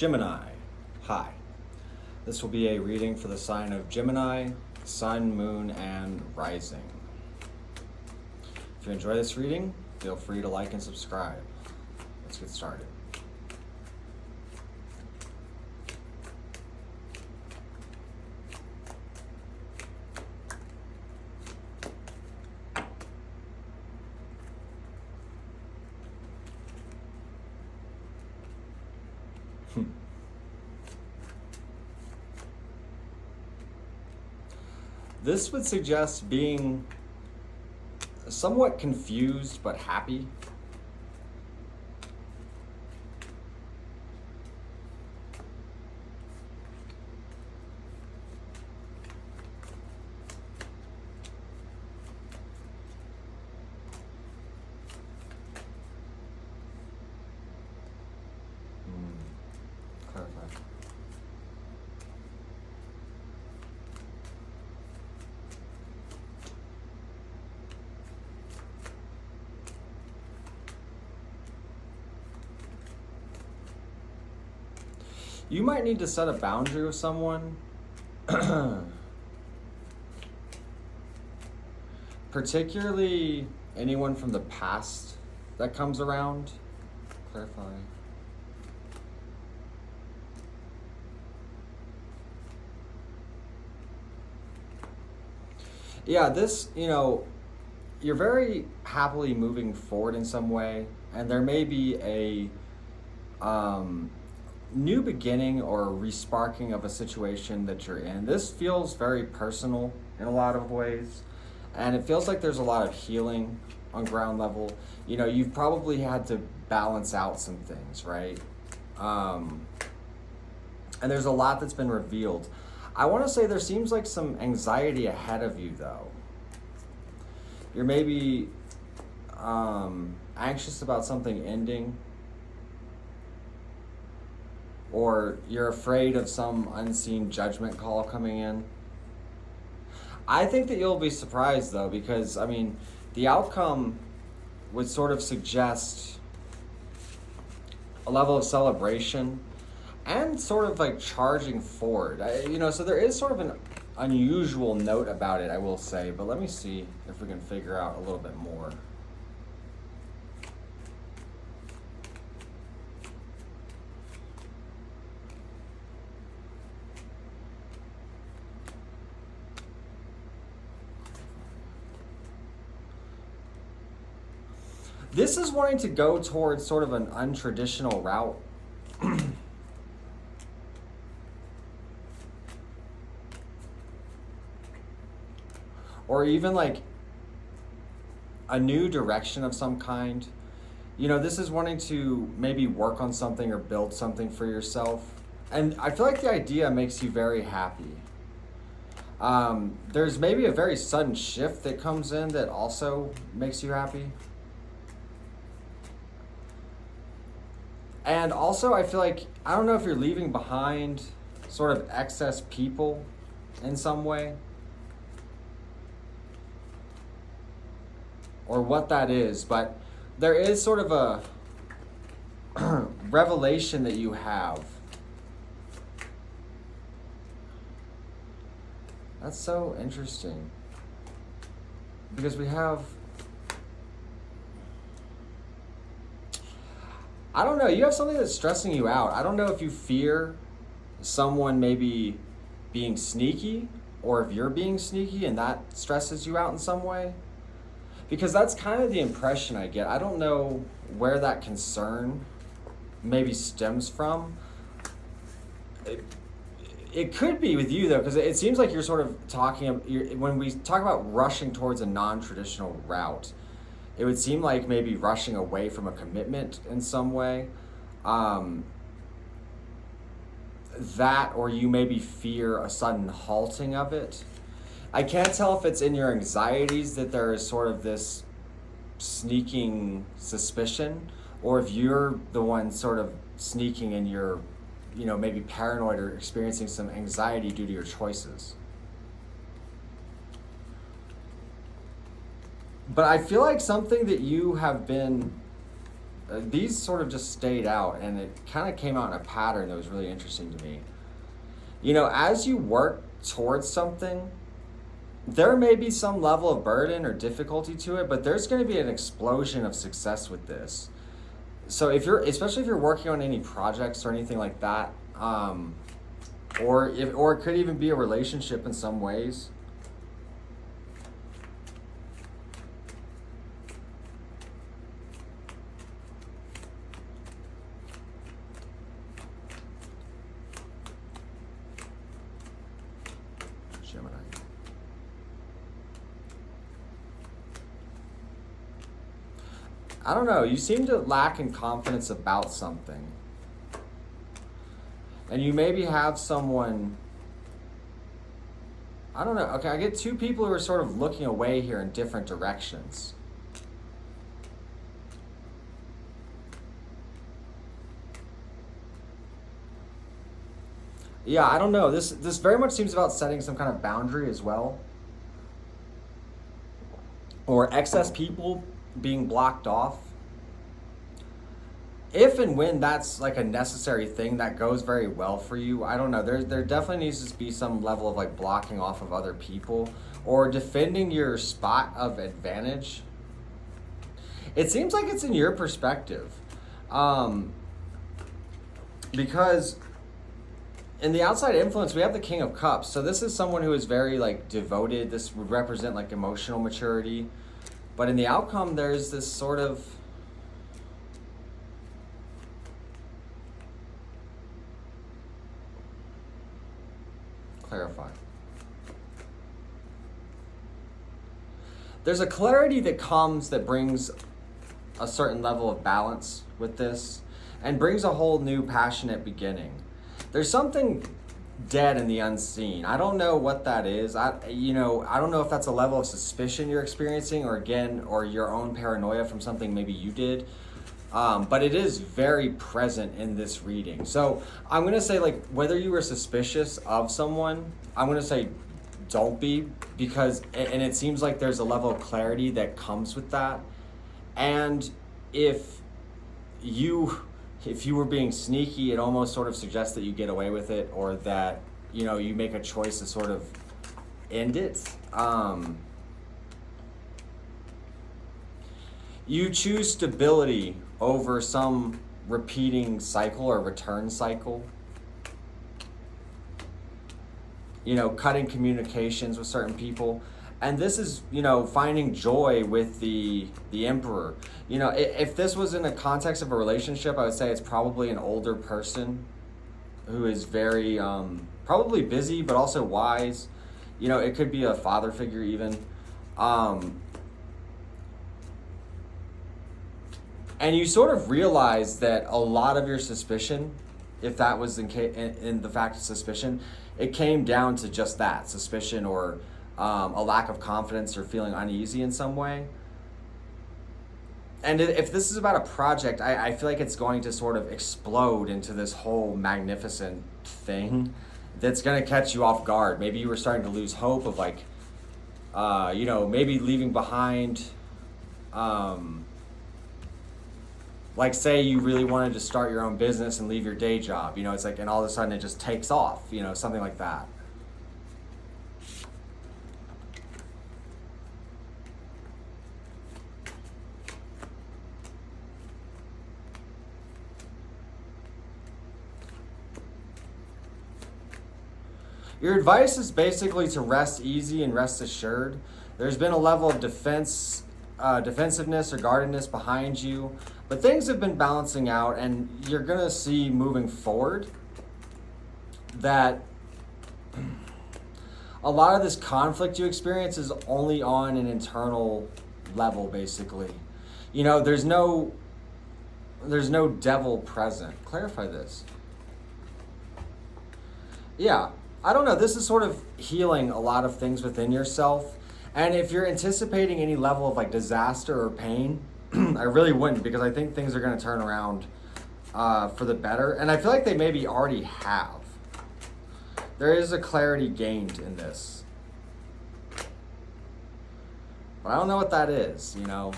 Gemini, hi. This will be a reading for the sign of Gemini, Sun, Moon, and Rising. If you enjoy this reading, feel free to like and subscribe. Let's get started. This would suggest being somewhat confused but happy. Clarify. You might need to set a boundary with someone, particularly anyone from the past that comes around. Clarify. Yeah, this, you're very happily moving forward in some way, and there may be a new beginning or resparking of a situation that you're in. This feels very personal in a lot of ways, and it feels like there's a lot of healing on ground level. You've probably had to balance out some things, right? And there's a lot that's been revealed. I want to say there seems like some anxiety ahead of you, though. You're maybe anxious about something ending, or you're afraid of some unseen judgment call coming in. I think that you'll be surprised, though, because, the outcome would sort of suggest a level of celebration and sort of like charging forward. So there is sort of an unusual note about it, I will say, but let me see if we can figure out a little bit more. This is wanting to go towards sort of an untraditional route. Or even like a new direction of some kind. This is wanting to maybe work on something or build something for yourself. And I feel like the idea makes you very happy. There's maybe a very sudden shift that comes in that also makes you happy. And also, I feel like, I don't know if you're leaving behind sort of excess people in some way, or what that is, but there is sort of a revelation that you have. That's so interesting, because we have, I don't know, you have something that's stressing you out. I don't know if you fear someone maybe being sneaky, or if you're being sneaky and that stresses you out in some way. Because that's kind of the impression I get. I don't know where that concern maybe stems from. It could be with you, though, because it seems like you're sort of when we talk about rushing towards a non-traditional route, it would seem like maybe rushing away from a commitment in some way. That, or you maybe fear a sudden halting of it. I can't tell if it's in your anxieties that there is sort of this sneaking suspicion, or if you're the one sort of sneaking and you're, maybe paranoid or experiencing some anxiety due to your choices. But I feel like something that you have been these sort of just stayed out, and it kind of came out in a pattern that was really interesting to me. You know, as you work towards something, there may be some level of burden or difficulty to it, but there's going to be an explosion of success with this. So especially if you're working on any projects or anything like that, or it could even be a relationship in some ways. Gemini. I don't know, you seem to lack in confidence about something. And you maybe have someone, I don't know, okay, I get two people who are sort of looking away here in different directions. Yeah, I don't know, this very much seems about setting some kind of boundary as well. Or excess people being blocked off. If and when that's like a necessary thing that goes very well for you, I don't know, there definitely needs to be some level of like blocking off of other people or defending your spot of advantage. It seems like it's in your perspective, because in the outside influence we have the King of Cups, so this is someone who is very like devoted. This would represent like emotional maturity, but in the outcome there's this sort of clarify. There's a clarity that comes that brings a certain level of balance with this and brings a whole new passionate beginning. There's something dead in the unseen. I don't know what that is. I don't know if that's a level of suspicion you're experiencing or your own paranoia from something maybe you did. But it is very present in this reading. So I'm going to say, like, whether you were suspicious of someone, I'm going to say don't be, because, and it seems like there's a level of clarity that comes with that. And if you were being sneaky, it almost sort of suggests that you get away with it, or that, you know, you make a choice to sort of end it. You choose stability over some repeating cycle or return cycle. You know, cutting communications with certain people. And this is, you know, finding joy with the Emperor. You know, if this was in a context of a relationship, I would say it's probably an older person who is very, probably busy, but also wise. You know, it could be a father figure even. And you sort of realize that a lot of your suspicion, if that was in the fact of suspicion, it came down to just that, suspicion or a lack of confidence or feeling uneasy in some way. And if this is about a project, I feel like it's going to sort of explode into this whole magnificent thing that's going to catch you off guard. Maybe you were starting to lose hope of, like, you know, maybe leaving behind, like, say you really wanted to start your own business and leave your day job, you know, it's like, and all of a sudden it just takes off, you know, something like that. Your advice is basically to rest easy and rest assured. There's been a level of defensiveness or guardedness behind you, but things have been balancing out, and you're gonna see moving forward that a lot of this conflict you experience is only on an internal level, basically. You know, there's no devil present. Clarify this. Yeah. I don't know, this is sort of healing a lot of things within yourself. And if you're anticipating any level of like disaster or pain, I really wouldn't, because I think things are going to turn around for the better. And I feel like they maybe already have. There is a clarity gained in this. But I don't know what that is, you know.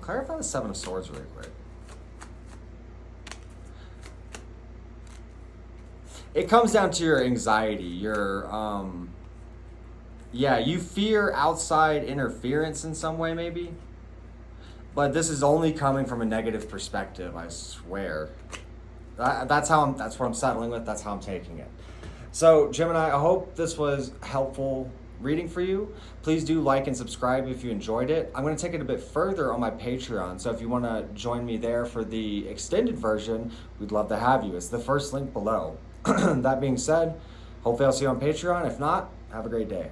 Clarify the Seven of Swords really quick. it comes down to your anxiety, your yeah, you fear outside interference in some way, maybe. But this is only coming from a negative perspective, I swear. That's what I'm settling with. That's how I'm taking it. So, Gemini, I hope this was helpful reading for you. Please do like and subscribe if you enjoyed it. I'm going to take it a bit further on my Patreon. So if you want to join me there for the extended version, we'd love to have you. It's the first link below. That being said, hopefully I'll see you on Patreon. If not, have a great day.